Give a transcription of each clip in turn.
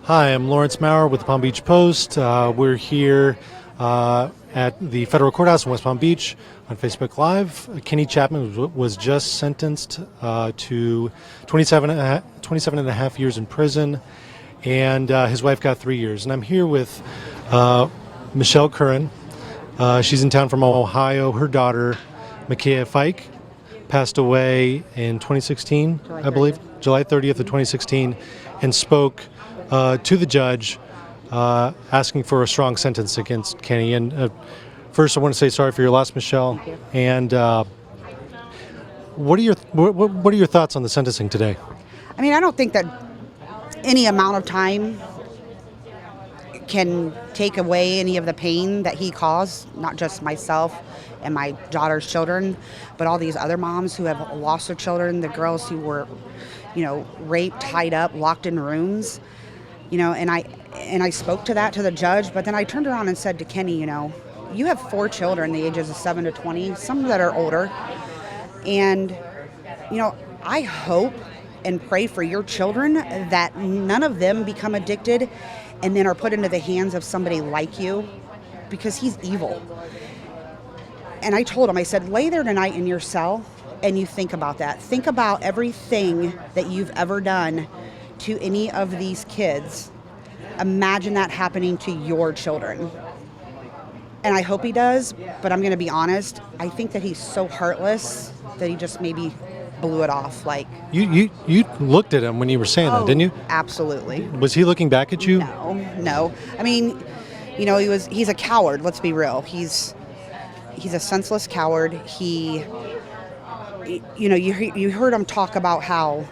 Hi, I'm Lawrence Maurer with the Palm Beach Post. We're here at the federal courthouse in West Palm Beach on Facebook Live. Kenny Chapman was just sentenced to 27 and a half years in prison, and his wife got 3 years. And I'm here with Michelle Curran. She's in town from Ohio. Her daughter, Micaiah Fike, passed away in 2016, I believe, July 30th of 2016, and spoke to the judge asking for a strong sentence against Kenny. And first, I want to say sorry for your loss, Michelle. Thank you. And what are your thoughts on the sentencing today? I mean, I don't think that any amount of time can take away any of the pain that he caused, not just myself and my daughter's children, but all these other moms who have lost their children, the girls who were, raped, tied up, locked in rooms, and I spoke to that to the judge, but then I turned around and said to Kenny, you have 4 children, the ages of 7 to 20, some that are older, and, I hope and pray for your children that none of them become addicted and then are put into the hands of somebody like you, because he's evil. And I told him, I said, lay there tonight in your cell and you think about that. Think about everything that you've ever done to any of these kids. Imagine that happening to your children. And I hope he does, but I'm going to be honest, I think that he's so heartless that he just maybe blew it off. Like You looked at him when you were saying that, didn't you? Absolutely. Was he looking back at you? No. I mean, he's a coward, let's be real. He's a senseless coward. You heard him talk about how,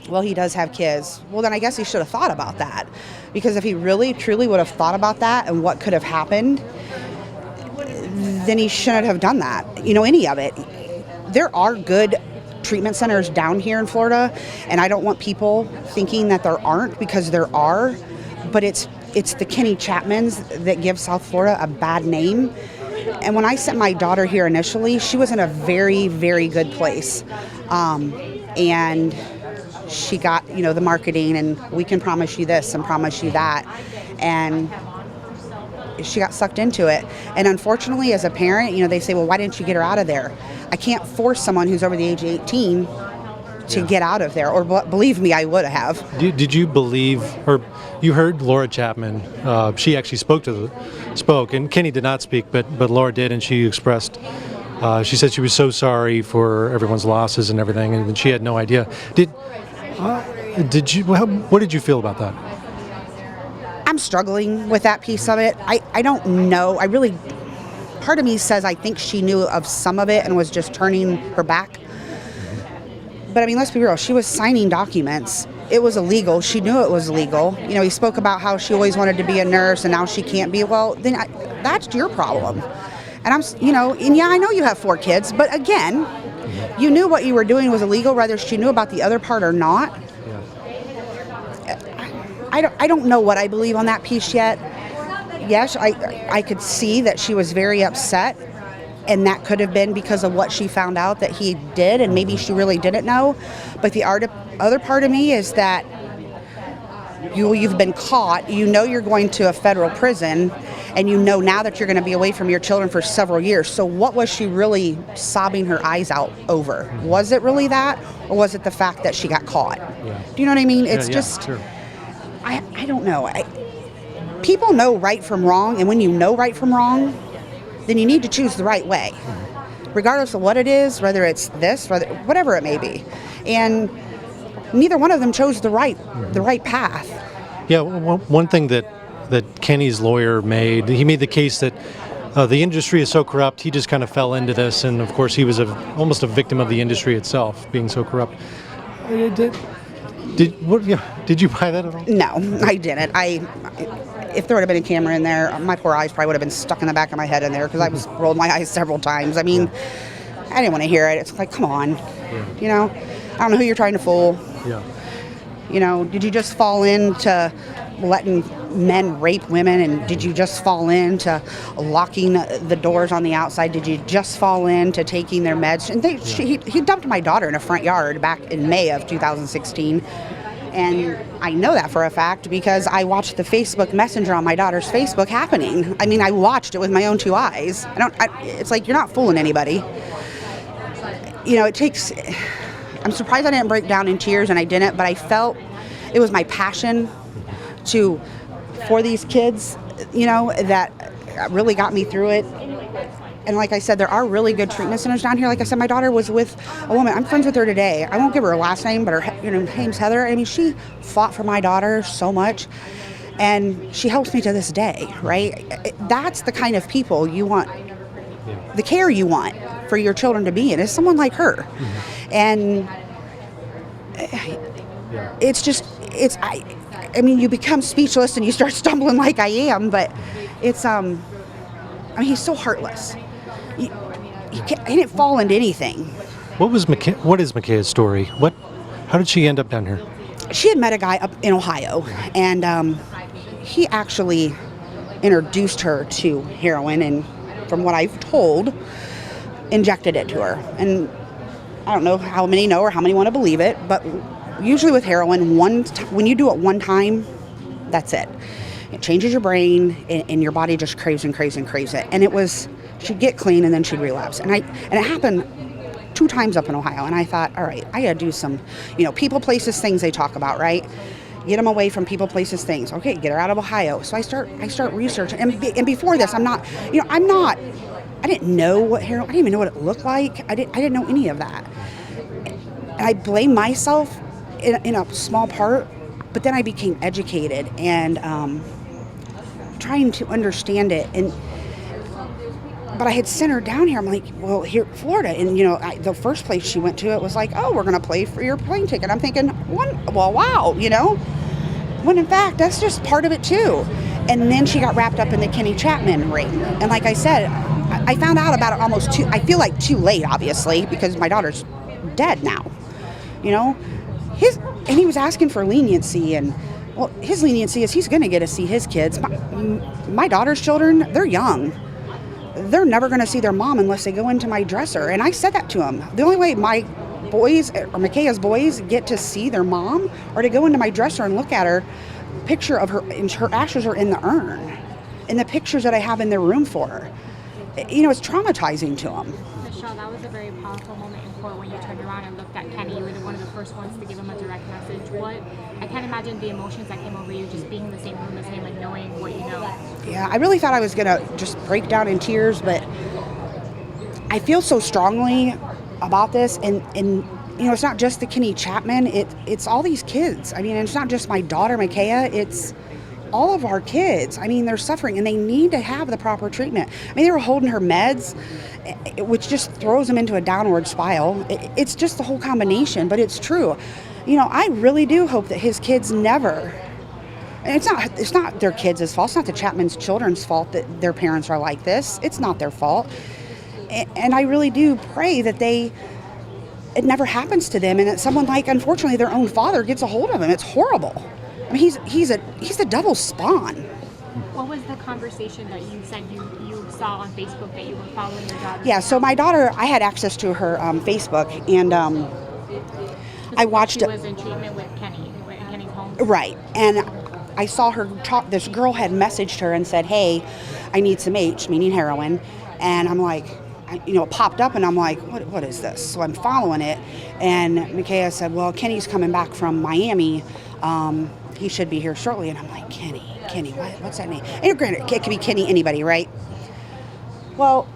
well, he does have kids. Well, then I guess he should have thought about that. Because if he really, truly would have thought about that and what could have happened, then he shouldn't have done that, any of it. There are good treatment centers down here in Florida, and I don't want people thinking that there aren't, because there are, but it's the Kenny Chapmans that give South Florida a bad name. And when I sent my daughter here initially, she was in a very, very good place. And she got, the marketing and we can promise you this and promise you that. And she got sucked into it. And unfortunately, as a parent, they say, well, why didn't you get her out of there? I can't force someone who's over the age of 18 to get out of there. Or believe me, I would have. Did you believe, or you heard Laura Chapman? She actually spoke, and Kenny did not speak, but Laura did, and she expressed. She said she was so sorry for everyone's losses and everything, and she had no idea. Did you? What did you feel about that? I'm struggling with that piece of it. I don't know. Part of me says I think she knew of some of it and was just turning her back. But I mean, let's be real. She was signing documents. It was illegal. She knew it was illegal. He spoke about how she always wanted to be a nurse and now she can't be. Well, then that's your problem. And and yeah, I know you have 4 kids, but again, you knew what you were doing was illegal, whether she knew about the other part or not. I don't know what I believe on that piece yet. Yes, I could see that she was very upset, and that could have been because of what she found out that he did, and maybe she really didn't know. But the other part of me is that you've been caught, you're going to a federal prison, and now that you're going to be away from your children for several years. So what was she really sobbing her eyes out over? Was it really that, or was it the fact that she got caught? Yeah. Do you know what I mean? It's just, sure. I don't know. People know right from wrong, and when you know right from wrong, then you need to choose the right way, regardless of what it is, whether it's this, whatever it may be. And neither one of them chose the right path. Yeah, one thing that Kenny's lawyer made the case that the industry is so corrupt, he just kind of fell into this, and of course he was almost a victim of the industry itself, being so corrupt. Did you buy that at all? No, I didn't. If there would have been a camera in there, my poor eyes probably would have been stuck in the back of my head in there, because I rolled my eyes several times. I mean, I didn't want to hear it. It's like, come on. Yeah. I don't know who you're trying to fool. Yeah. Did you just fall into letting men rape women, and did you just fall into locking the doors on the outside? Did you just fall into taking their meds? And he dumped my daughter in a front yard back in May of 2016. And I know that for a fact because I watched the Facebook Messenger on my daughter's Facebook happening. I mean, I watched it with my own two eyes. It's like, you're not fooling anybody. You know, I'm surprised I didn't break down in tears, and I didn't, but I felt it was my passion for these kids, you know, that really got me through it. And like I said, there are really good treatment centers down here. Like I said, my daughter was with a woman. I'm friends with her today. I won't give her last name, but her name's Heather. I mean, she fought for my daughter so much, and she helps me to this day, right? That's the kind of people you want, the care you want for your children to be in, is someone like her. Mm-hmm. And I mean, you become speechless and you start stumbling like I am, but it's, I mean, he's so heartless. He didn't fall into anything. What is Micaiah's story? How did she end up down here? She had met a guy up in Ohio, and he actually introduced her to heroin, and from what I've told, injected it to her. And I don't know how many know or how many want to believe it, but usually with heroin, when you do it one time, that's it. It changes your brain, and your body just craves and craves and craves it. And she'd get clean, and then she'd relapse. And it happened 2 times up in Ohio. And I thought, all right, I got to do some, people, places, things they talk about, right? Get them away from people, places, things. Okay, get her out of Ohio. So I start researching. And before this, I didn't know what heroin, I didn't even know what it looked like. I didn't know any of that. And I blame myself in a small part, but then I became educated and trying to understand it. But I had sent her down here. I'm like, well, here, Florida. And, the first place she went to, it was like, oh, we're going to pay for your plane ticket. I'm thinking, wow, when in fact, that's just part of it too. And then she got wrapped up in the Kenny Chapman ring. And like I said, I found out about it I feel like too late, obviously, because my daughter's dead now. And he was asking for leniency, and his leniency is he's going to get to see his kids. My daughter's children, they're young. They're never going to see their mom unless they go into my dresser. And I said that to him. The only way my boys, or Micaiah's boys, get to see their mom or to go into my dresser and look at her, picture of her, and her ashes are in the urn, and the pictures that I have in their room for her. It's traumatizing to them. Michelle, that was a very powerful moment in court when you turned around and looked at Kenny. You were one of the first ones to give him a direct message. I can't imagine the emotions that came over you just being in the same room as him and knowing what you know. Yeah, I really thought I was going to just break down in tears, but I feel so strongly about this, and it's not just the Kenny Chapman, it's all these kids. I mean, it's not just my daughter, Micaiah, it's all of our kids. I mean, they're suffering, and they need to have the proper treatment. I mean, they were holding her meds, which just throws them into a downward spiral. It's just the whole combination, but it's true. I really do hope that his kids never, and it's not their kids' fault. It's not the Chapman's children's fault that their parents are like this. It's not their fault. And I really do pray that it never happens to them, and that someone like, unfortunately, their own father gets a hold of them. It's horrible. I mean, he's a devil's spawn. What was the conversation that you said you saw on Facebook that you were following your daughter? Yeah, so my daughter, I had access to her Facebook, and I watched it. She was in treatment with Kenny, in Kenny's home. Right, and I saw her talk. This girl had messaged her and said, "Hey, I need some H," meaning heroin, and I'm like, it popped up, and I'm like, what is this? So I'm following it, and Micaiah said, well, Kenny's coming back from Miami. He should be here shortly. And I'm like, Kenny, what's that name? And granted, it could be Kenny, anybody, right? Well,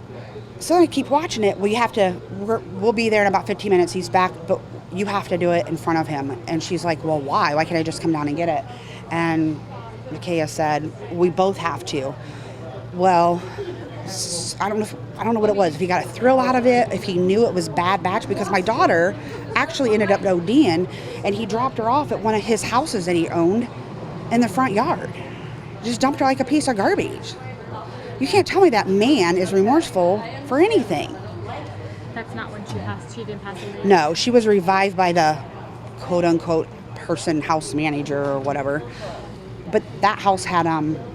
so I keep watching it. We'll be there in about 15 minutes. He's back, but you have to do it in front of him. And she's like, well, why? Why can't I just come down and get it? And Micaiah said, we both have to. Well, I don't know what it was. If he got a thrill out of it, if he knew it was bad batch, because my daughter actually ended up ODing, and he dropped her off at one of his houses that he owned in the front yard. Just dumped her like a piece of garbage. You can't tell me that man is remorseful for anything. That's not when she didn't pass away? No, she was revived by the quote-unquote house manager or whatever. But that house had,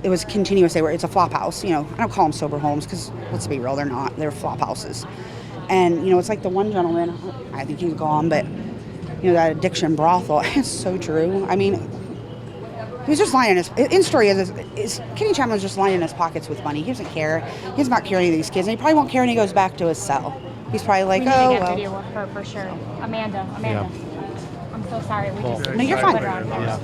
it was continuous. It's a flop house. I don't call them sober homes because, let's be real, they're not. They're flop houses. And, it's like the one gentleman, I think he's gone, but that addiction brothel. It's so true. I mean, he was just lying in his. In story is Kenny Chapman was just lying in his pockets with money. He doesn't care. He's not caring these kids, and he probably won't care when he goes back to his cell. He's probably like, We need to get well. video of her for sure. Amanda. I'm so sorry. We just No, you're fine. put her on camera.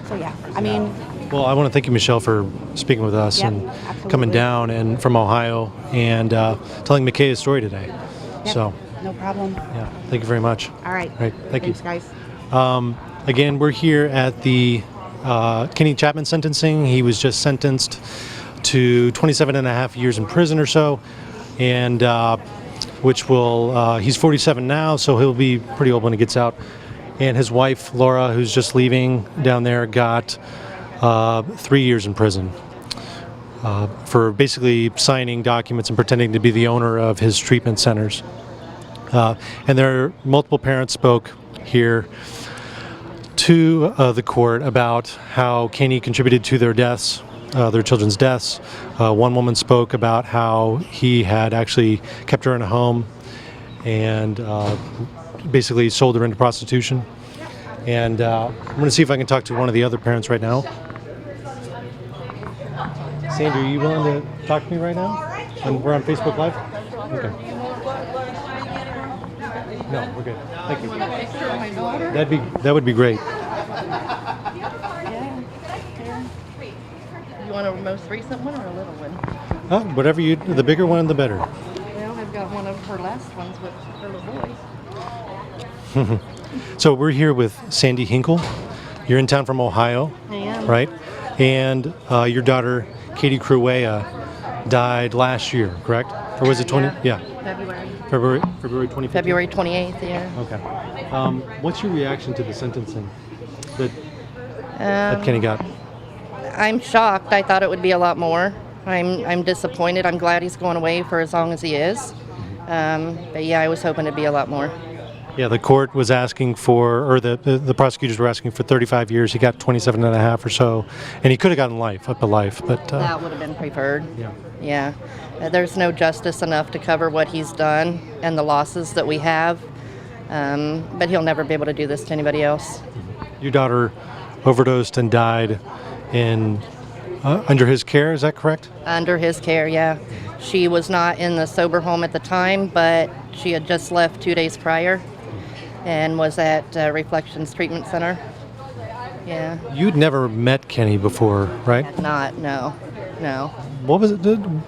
So yeah, I mean, Well, I want to thank you, Michelle, for speaking with us Yep, and absolutely. coming down and from Ohio and telling McKay's story today. yep, So, no problem. yeah, thank you very much. All right. Right, thank you. Thanks, guys. Again, we're here at the Kenny Chapman sentencing. He was just sentenced to 27 and a half years in prison or so, and which will, he's 47 now, so he'll be pretty old when he gets out. And his wife, Laura, who's just leaving down there, got 3 years in prison for basically signing documents and pretending to be the owner of his treatment centers. And there are multiple parents spoke here to the court about how Kenny contributed to their deaths, their children's deaths. One woman spoke about how he had actually kept her in a home and basically sold her into prostitution. And I'm going to see if I can talk to one of the other parents right now. Sandy, are you willing to talk to me right now? And we're on Facebook Live? Okay. No, we're good. Thank you. That would be great. You want a most recent one or a little one? Whatever you, the bigger one, the better. Well, I've got one of her last ones with her little boy. So we're here with Sandy Hinkle. You're in town from Ohio, I am. right? And your daughter, Katie Cruea, died last year, correct? Or was it 20? Yeah, February. February 2015? February 28th, yeah. Okay. What's your reaction to the sentencing that Kenny got? I'm shocked. I thought it would be a lot more. I'm disappointed. I'm glad he's going away for as long as he is. But yeah, I was hoping it'd be a lot more. Yeah, the court was asking for, or the prosecutors were asking for 35 years. He got 27 and a half or so, and he could have gotten life, up to life, but That would have been preferred. yeah. Yeah. There's no justice enough to cover what he's done and the losses that we have. But he'll never be able to do this to anybody else. Your daughter overdosed and died in under his care, is that correct? Under his care, yeah. She was not in the sober home at the time, but she had just left 2 days prior and was at Reflections Treatment Center. Yeah. You'd never met Kenny before, right? Not, no. What was it?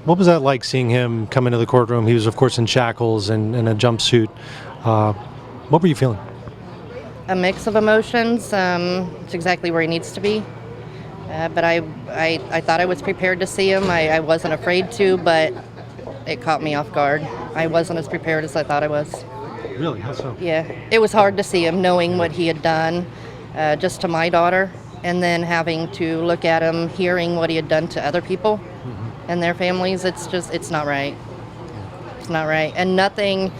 What was that like seeing him come into the courtroom? He was, of course, in shackles and in a jumpsuit. What were you feeling? A mix of emotions. It's exactly where he needs to be. But I thought I was prepared to see him. I wasn't afraid to, but it caught me off guard. I wasn't as prepared as I thought I was. Really? How so? Yeah, it was hard to see him knowing what he had done just to my daughter, and then having to look at him, hearing what he had done to other people and their families. It's not right. It's not right. And nothing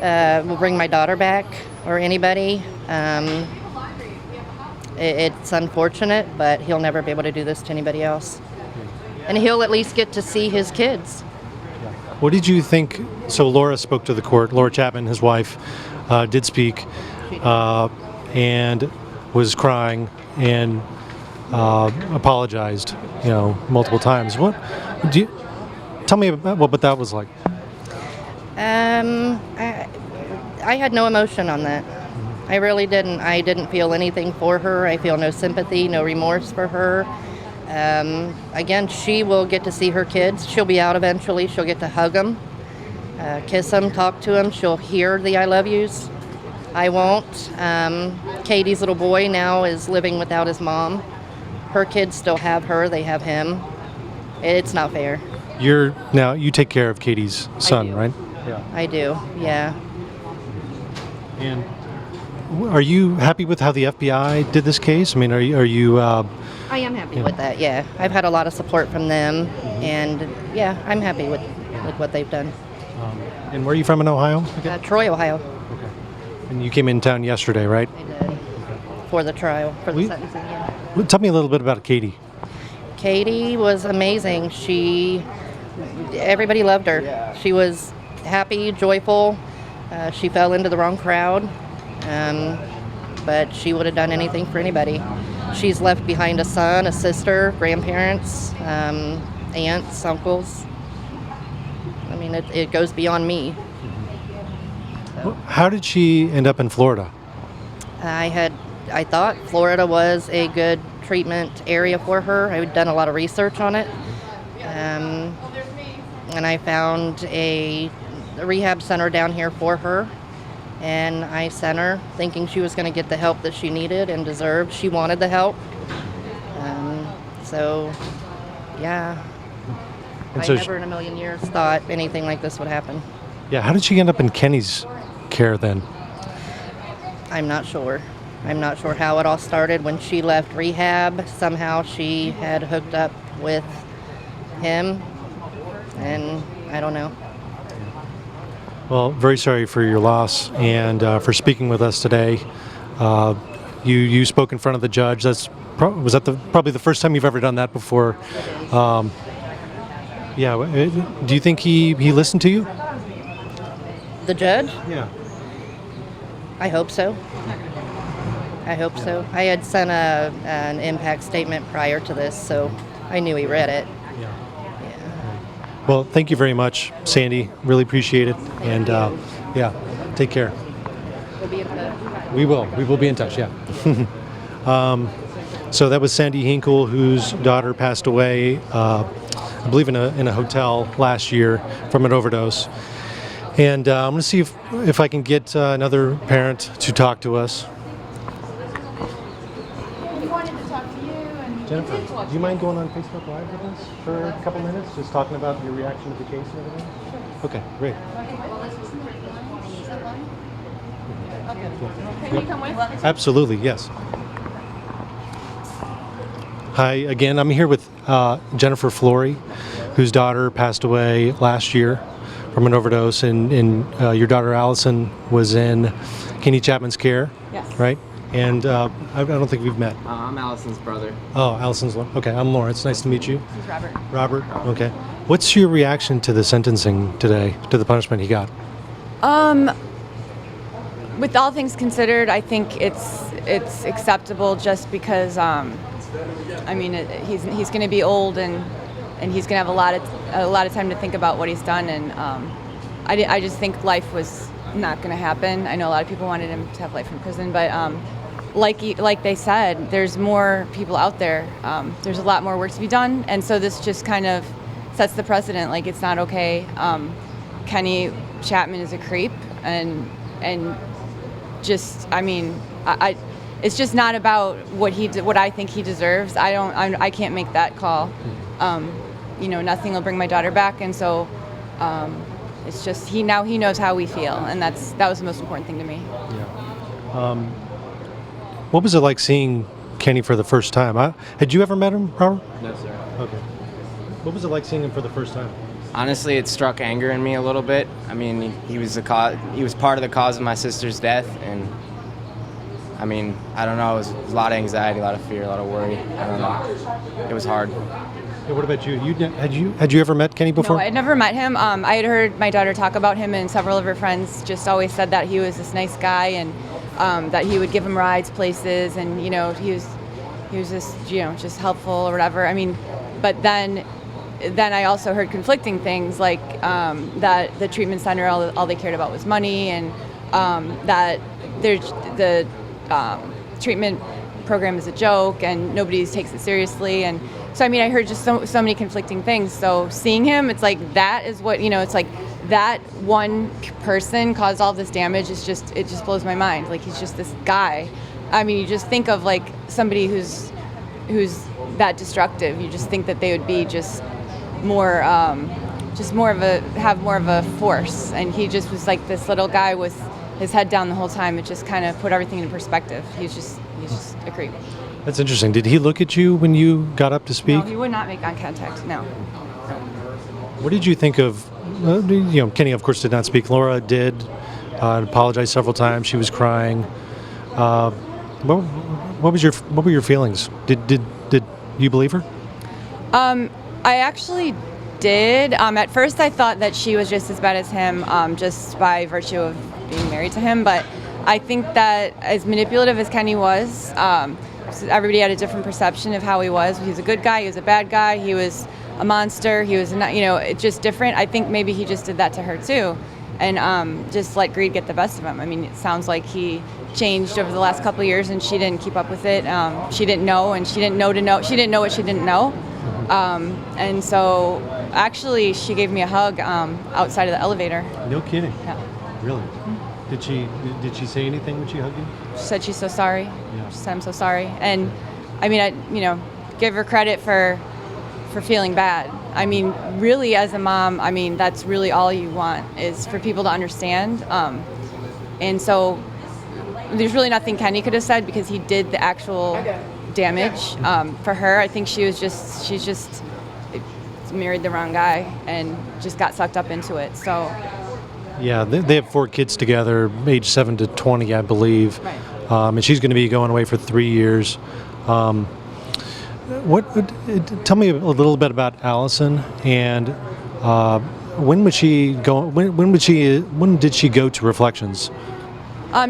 will bring my daughter back or anybody. It's unfortunate, but he'll never be able to do this to anybody else. And he'll at least get to see his kids. What did you think? So Laura spoke to the court. Laura Chapman, his wife, did speak and was crying and apologized, multiple times. Tell me about what that was like. I had no emotion on that. I really didn't. I didn't feel anything for her. I feel no sympathy, no remorse for her. Again, she will get to see her kids. She'll be out eventually. She'll get to hug them, kiss them, talk to them. She'll hear the I love yous. I won't. Katie's little boy now is living without his mom. Her kids still have her. They have him. It's not fair. You take care of Katie's son, do. right? Yeah. I do, yeah. And are you happy with how the FBI did this case? I mean, are you? I am happy with that, yeah. I've had a lot of support from them, and yeah, I'm happy with what they've done. And where are you from in Ohio? Troy, Ohio. Okay. And you came in town yesterday, right? I did. For the trial, for the sentencing, yeah. Well, tell me a little bit about Katie. Katie was amazing. Everybody loved her. She was happy, joyful. She fell into the wrong crowd. But she would have done anything for anybody. She's left behind a son, a sister, grandparents, aunts, uncles. I mean, it goes beyond me. How did she end up in Florida? I thought Florida was a good treatment area for her. I had done a lot of research on it. And I found a rehab center down here for her. And I sent her thinking she was going to get the help that she needed and deserved. She wanted the help. So, yeah. And I so never in a million years thought anything like this would happen. Yeah, how did she end up in Kenny's care then? I'm not sure. I'm not sure how it all started. When she left rehab, somehow she had hooked up with him, and I don't know. Well, very sorry for your loss and for speaking with us today. You spoke in front of the judge. Was that probably the first time you've ever done that before? Yeah. Do you think he listened to you? The judge? Yeah. I hope so. I hope so. I had sent an impact statement prior to this, so I knew he read it. Yeah. Yeah. Well, thank you very much, Sandy. Really appreciate it. And yeah, take care. We'll be in touch. We will. We will be in touch. Yeah. So that was Sandy Hinkle, whose daughter passed away, I believe, in a hotel last year from an overdose. And I'm going to see if I can get another parent to talk to us. We wanted to talk to you and Jennifer, do you mind going on Facebook Live with us for a couple minutes, just talking about your reaction to the case and everything? Okay, great. Can you come with? Absolutely, yes. Hi again. I'm here with Jennifer Flory, whose daughter passed away last year from an overdose, and your daughter Allison was in Kenny Chapman's care. Yes. Right? And I don't think we've met. I'm Allison's brother. Oh, Allison's. Okay, I'm Lawrence. Nice to meet you. this is Robert. Robert. Okay. What's your reaction to the sentencing today, to the punishment he got? With all things considered, I think it's acceptable just because I mean he's going to be old and he's going to have a lot of time to think about what he's done, and I just think life was not going to happen. I know a lot of people wanted him to have life in prison, but like they said, there's more people out there. There's a lot more work to be done, and so this just kind of sets the precedent. Like, it's not okay. Kenny Chapman is a creep, and just, I mean, it's just not about what I think he deserves. I can't make that call. Nothing will bring my daughter back, and so it's just he knows how we feel, and that was the most important thing to me. Yeah. What was it like seeing Kenny for the first time? Had you ever met him, Robert? No, sir. Okay. What was it like seeing him for the first time? Honestly, it struck anger in me a little bit. I mean, he was He was part of the cause of my sister's death, and I mean, I don't know. It was a lot of anxiety, a lot of fear, a lot of worry. I don't know. It was hard. Hey, what about you? Had you ever met Kenny before? No, I had never met him. I had heard my daughter talk about him, and several of her friends just always said that he was this nice guy, and that he would give them rides places, and he was just just helpful or whatever. I mean, but then I also heard conflicting things, like that the treatment center, all they cared about was money, and that the treatment program is a joke and nobody takes it seriously. And so, I mean, I heard just so many conflicting things. So seeing him, it's like that is what, it's like that one person caused all this damage. It just blows my mind. Like, he's just this guy. I mean, you just think of like somebody who's that destructive. You just think that they would be just more have more of a force. And he just was like this little guy with his head down the whole time. It just kind of put everything in perspective. He's just a creep. That's interesting. Did he look at you when you got up to speak? No, he would not make eye contact. No. What did you think of? Kenny, of course, did not speak. Laura did. Apologized several times. She was crying. What were your feelings? Did you believe her? I actually did. At first, I thought that she was just as bad as him, just by virtue of being married to him. But I think that as manipulative as Kenny was, everybody had a different perception of how he was. He was a good guy, he was a bad guy, he was a monster, he was not, it's just different. I think maybe he just did that to her too, and just let greed get the best of him. I mean, it sounds like he changed over the last couple of years, and she didn't keep up with it. She didn't know, and she didn't know to know. She didn't know what she didn't know, and so actually, she gave me a hug outside of the elevator. No kidding. Yeah. Really? Did she say anything when she hugged you? She said she's so sorry. Yeah. She said I'm so sorry, and I mean, I give her credit for feeling bad. I mean, really, as a mom, I mean, that's really all you want is for people to understand. And so there's really nothing Kenny could have said because he did the actual damage. For her, I think she's just married the wrong guy and just got sucked up into it. So. Yeah, they have 4 kids together, age 7 to 20, I believe. Right. And she's going to be going away for 3 years. Tell me a little bit about Allison, and when would she go? When did she go to Reflections?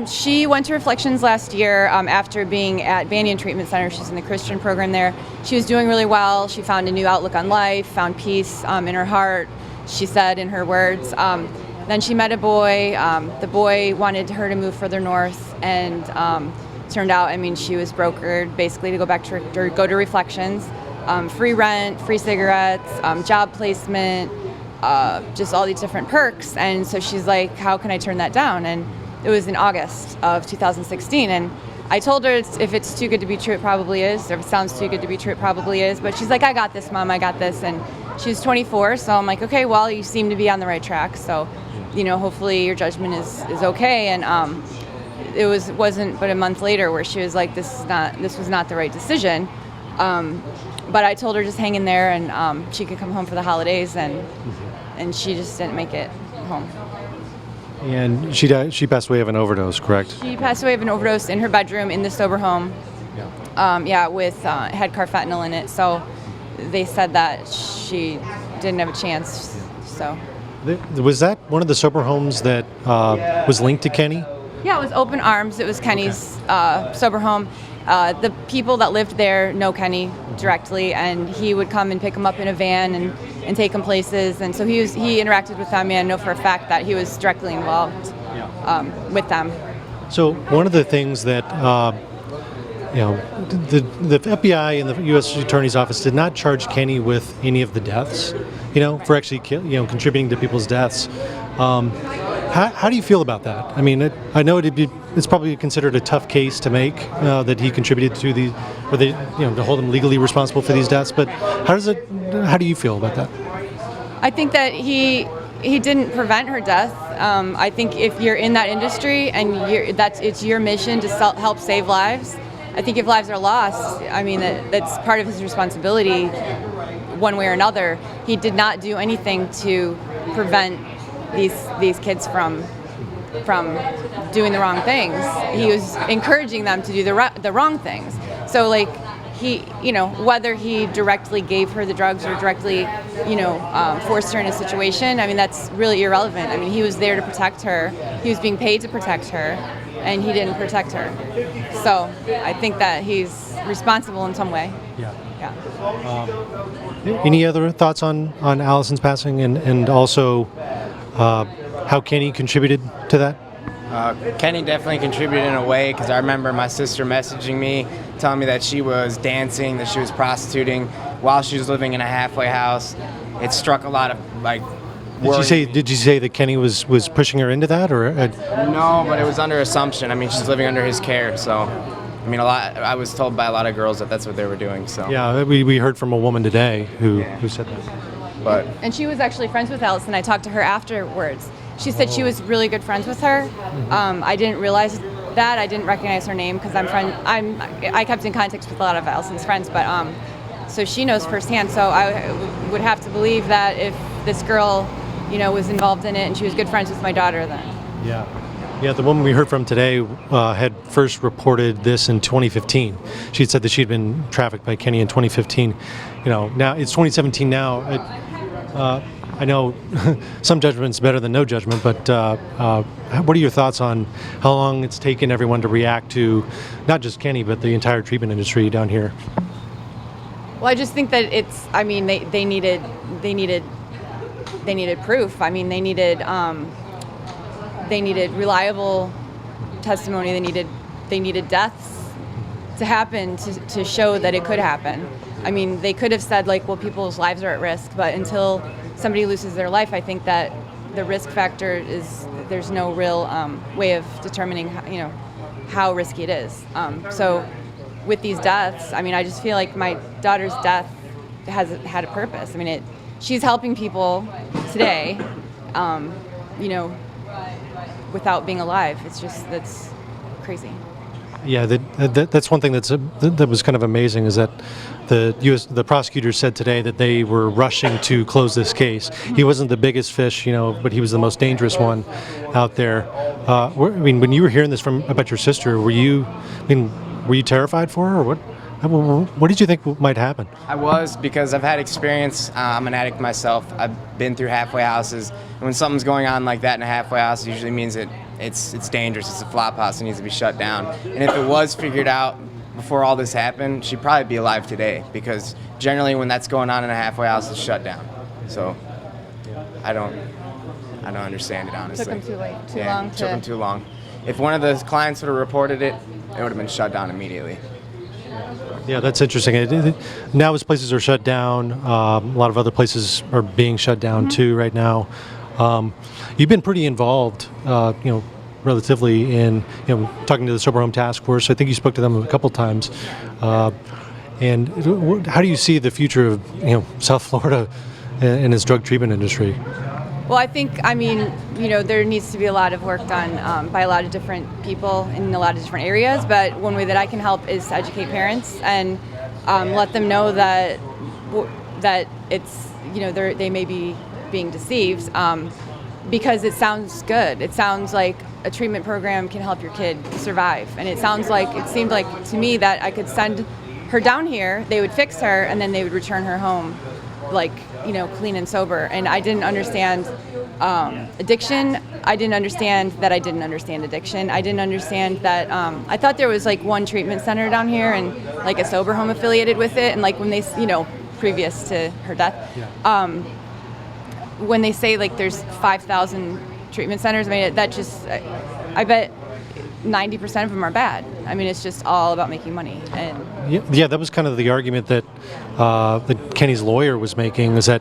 She went to Reflections last year after being at Banyan Treatment Center. She's in the Christian program there. She was doing really well. She found a new outlook on life, found peace in her heart, she said in her words. Then she met a boy. The boy wanted her to move further north, and turned out, I mean, she was brokered basically to go back to go to Reflections. Free rent, free cigarettes, job placement, just all these different perks. And so she's like, how can I turn that down? And it was in August of 2016. And I told her if it's too good to be true, it probably is. Or if it sounds too good to be true, it probably is. But she's like, I got this, Mom, I got this. And she was 24, so I'm like, okay, well, you seem to be on the right track. So, hopefully your judgment is okay. And it wasn't but a month later where she was like, this was not the right decision. But I told her just hang in there, and she could come home for the holidays, and she just didn't make it home. And she died. She passed away of an overdose, correct? She passed away of an overdose in her bedroom in the sober home. Yeah. With had carfentanil in it. So they said that she didn't have a chance. So. Was that one of the sober homes that was linked to Kenny? Yeah, it was Open Arms. It was Kenny's sober home. The people that lived there know Kenny directly, and he would come and pick them up in a van and take them places. And so he interacted with them, and I know for a fact that he was directly involved with them. So one of the things that the FBI and the U.S. Attorney's Office did not charge Kenny with any of the deaths, for actually contributing to people's deaths. How do you feel about that? I mean, I know it's probably considered a tough case to make that he contributed to to hold him legally responsible for these deaths. But how do you feel about that? I think that he didn't prevent her death. I think if you're in that industry and it's your mission to help save lives. I think if lives are lost, I mean that's part of his responsibility, one way or another. He did not do anything to prevent these kids from doing the wrong things. He was encouraging them to do the wrong things. So like he, whether he directly gave her the drugs or directly, forced her in a situation, I mean, that's really irrelevant. I mean, he was there to protect her. He was being paid to protect her, and he didn't protect her. So I think that he's responsible in some way. Yeah. Yeah. Any other thoughts on Allison's passing and also how Kenny contributed to that? Kenny definitely contributed in a way, because I remember my sister messaging me, telling me that she was dancing, that she was prostituting while she was living in a halfway house. It struck a lot of Did you say that Kenny was pushing her into that, or? No, but it was under assumption. I mean, she's living under his care, so. I mean, I was told by a lot of girls that that's what they were doing. So. Yeah, we heard from a woman today who said that. And she was actually friends with Allison. I talked to her afterwards. She said she was really good friends with her. I didn't realize that. I didn't recognize her name because I kept in contact with a lot of Allison's friends, but so she knows firsthand. So I would have to believe that if this girl, was involved in it and she was good friends with my daughter, then. Yeah, the woman we heard from today had first reported this in 2015. She had said that she had been trafficked by Kenny in 2015. Now it's 2017 now. I know some judgment's better than no judgment, but what are your thoughts on how long it's taken everyone to react to not just Kenny, but the entire treatment industry down here? Well, I just think that it's. I mean, they needed proof. I mean, they needed reliable testimony. They needed deaths to happen to show that it could happen. I mean, they could have said like, well, people's lives are at risk, but until somebody loses their life, I think that the risk factor is there's no real way of determining how risky it is. So with these deaths, I mean, I just feel like my daughter's death has had a purpose. I mean, she's helping people today, without being alive. It's just that's crazy. Yeah, that's one thing that was kind of amazing is that the prosecutor said today that they were rushing to close this case. He wasn't the biggest fish, but he was the most dangerous one out there. I mean, when you were hearing this about your sister, were you terrified for her, or what? What did you think might happen? I was, because I've had experience. I'm an addict myself. I've been through halfway houses. And when something's going on like that in a halfway house, it usually means it's dangerous. It's a flop house. It needs to be shut down. And if it was figured out before all this happened, she'd probably be alive today, because generally when that's going on in a halfway house, it's shut down. So I don't understand it, honestly. Took them too long. Took them too long. If one of the clients would have reported it, it would have been shut down immediately. Yeah, that's interesting. Now as places are shut down, a lot of other places are being shut down too right now. You've been pretty involved, relatively in, talking to the Sober Home Task Force. I think you spoke to them a couple times. And how do you see the future of, South Florida and its drug treatment industry? Well, I think, there needs to be a lot of work done by a lot of different people in a lot of different areas, but one way that I can help is to educate parents and let them know that it's, they may be being deceived because it sounds good. It sounds like a treatment program can help your kid survive, and it seemed like to me that I could send her down here, they would fix her, and then they would return her home clean and sober. And I didn't understand addiction. I didn't understand that I didn't understand addiction. I didn't understand that I thought there was one treatment center down here and a sober home affiliated with it. And when they, previous to her death, when they say there's 5,000 treatment centers, I bet 90% of them are bad. It's just all about making money. And yeah, that was kind of the argument that Kenny's lawyer was making, is that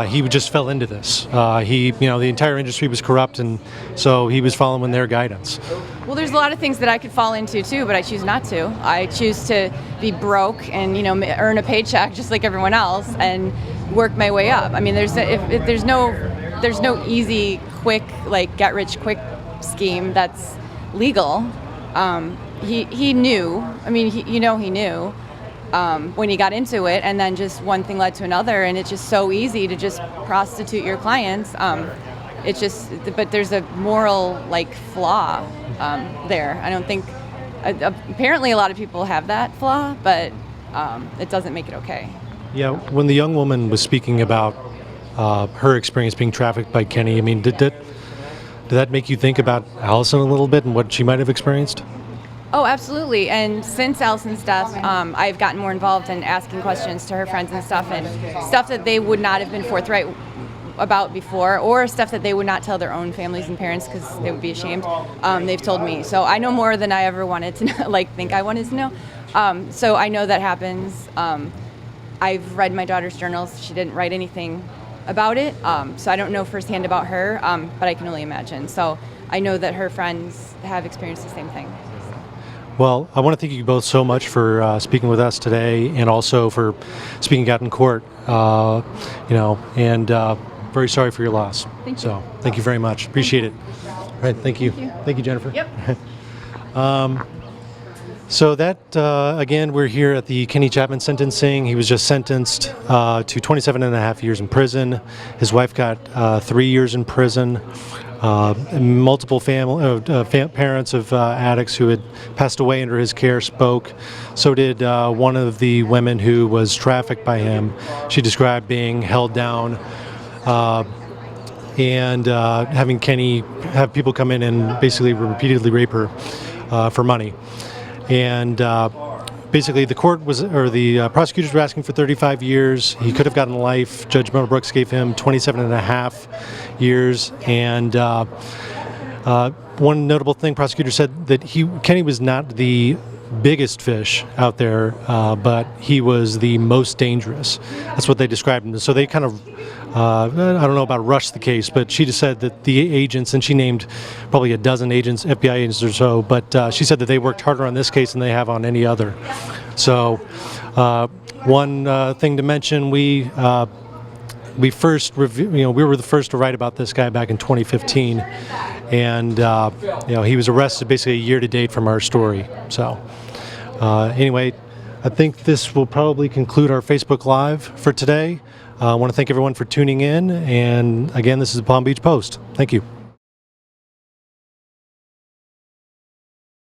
he just fell into this. The entire industry was corrupt, and so he was following their guidance. Well, there's a lot of things that I could fall into too, but I choose not to. I choose to be broke and earn a paycheck just like everyone else and work my way up. There's no easy, quick get rich quick scheme that's legal. He knew. He knew when he got into it, and then just one thing led to another, and it's just so easy to just prostitute your clients. But there's a moral flaw there. I don't think. Apparently, a lot of people have that flaw, but it doesn't make it okay. Yeah, when the young woman was speaking about her experience being trafficked by Kenny, did that make you think about Allison a little bit and what she might have experienced? Oh, absolutely. And since Allison's death, I've gotten more involved in asking questions to her friends and stuff that they would not have been forthright about before, or stuff that they would not tell their own families and parents because they would be ashamed. They've told me. So I know more than I ever wanted to know, think I wanted to know. So I know that happens. I've read my daughter's journals. She didn't write anything about it, so I don't know firsthand about her, but I can only imagine. So I know that her friends have experienced the same thing. Well, I want to thank you both so much for speaking with us today, and also for speaking out in court. And very sorry for your loss. Thank you. So thank you very much. Appreciate it. All right, thank you. Thank you, Jennifer. Yep. So that, again, we're here at the Kenny Chapman sentencing. He was just sentenced to 27 and a half years in prison. His wife got 3 years in prison. Multiple parents of addicts who had passed away under his care spoke. So did one of the women who was trafficked by him. She described being held down and having Kenny have people come in and basically repeatedly rape her for money. And basically, the prosecutors were asking for 35 years. He could have gotten life. Judge Mel Brooks gave him 27 and a half years. And one notable thing, prosecutor said that Kenny was not the biggest fish out there, but he was the most dangerous. That's what they described him. So they kind of, I don't know about rushed the case, but she just said that the agents, and she named probably a dozen agents, FBI agents or so, but she said that they worked harder on this case than they have on any other. So one thing to mention, we were the first to write about this guy back in 2015, and he was arrested basically a year to date from our story. So anyway, I think this will probably conclude our Facebook Live for today. I want to thank everyone for tuning in, and again, this is the Palm Beach Post. Thank you.